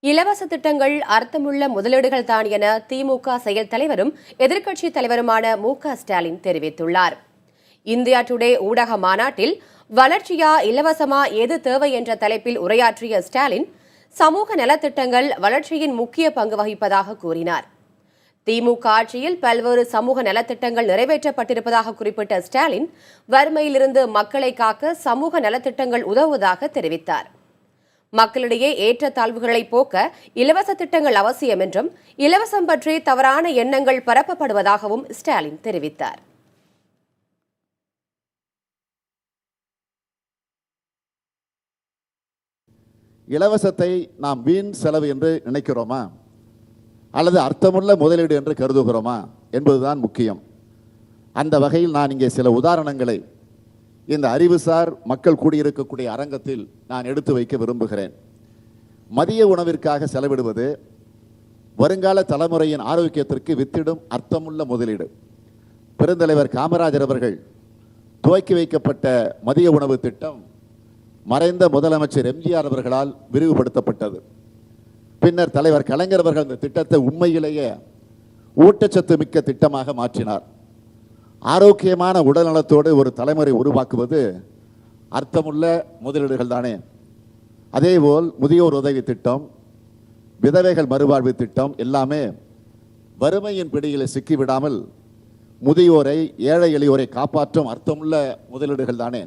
இலவச திட்டங்கள் அர்த்தமுள்ள முதலீடுகள் தான் என திமுக செயல் தலைவரும் எதிர்க்கட்சித் தலைவருமான மு.க.ஸ்டாலின் தெரிவித்துள்ளார். இந்தியா டுடே ஊடக மாநாட்டில் வளர்ச்சியா இலவசமா எது தேவை என்ற தலைப்பில் உரையாற்றிய ஸ்டாலின், சமூக நலத்திட்டங்கள் வளர்ச்சியின் முக்கிய பங்கு வகிப்பதாக கூறினார். திமுக ஆட்சியில் பல்வேறு சமூக நலத்திட்டங்கள் நிறைவேற்றப்பட்டிருப்பதாக குறிப்பிட்ட ஸ்டாலின், வறுமையிலிருந்து மக்களை காக்க சமூக நலத்திட்டங்கள் உதவுவதாக தெரிவித்தார். மக்களிடையே ஏற்றத்தாழ்வுகளை போக்க இலவச திட்டங்கள் அவசியம் என்றும், இலவசம் பற்றி தவறான எண்ணங்கள் பரப்பப்படுவதாகவும் ஸ்டாலின் தெரிவித்தார். இலவசத்தை நாம் வீண் செலவு என்று நினைக்கிறோமா அல்லது அர்த்தமுள்ள முதலீடு என்று கருதுகிறோமா என்பதுதான் முக்கியம். அந்த வகையில் நான் இங்கே சில உதாரணங்களை இந்த அறிவுசார் மக்கள் கூடியிருக்கக்கூடிய அரங்கத்தில் நான் எடுத்து வைக்க விரும்புகிறேன். மதிய உணவிற்காக செலவிடுவது வருங்கால தலைமுறையின் ஆரோக்கியத்திற்கு வித்திடும் அர்த்தமுள்ள முதலீடு. பெருந்தலைவர் காமராஜர் அவர்கள் துவக்கி வைக்கப்பட்ட மதிய உணவு திட்டம் மறைந்த முதலமைச்சர் எம்ஜிஆர் அவர்களால் விரிவுபடுத்தப்பட்டது. பின்னர் தலைவர் கலைஞர் அவர்கள் இந்த திட்டத்தை உண்மையிலேயே ஊட்டச்சத்து மிக்க திட்டமாக மாற்றினார். ஆரோக்கியமான உடல்நலத்தோடு ஒரு தலைமுறை உருவாக்குவது அர்த்தமுள்ள முதலீடுகள் தானே. அதேபோல் முதியோர் உதவி திட்டம், விதவைகள் மறுவாழ்வு திட்டம் எல்லாமே வறுமையின் பிடியில் சிக்கிவிடாமல் முதியோரை, ஏழை எளியோரை காப்பாற்றும் அர்த்தமுள்ள முதலீடுகள் தானே.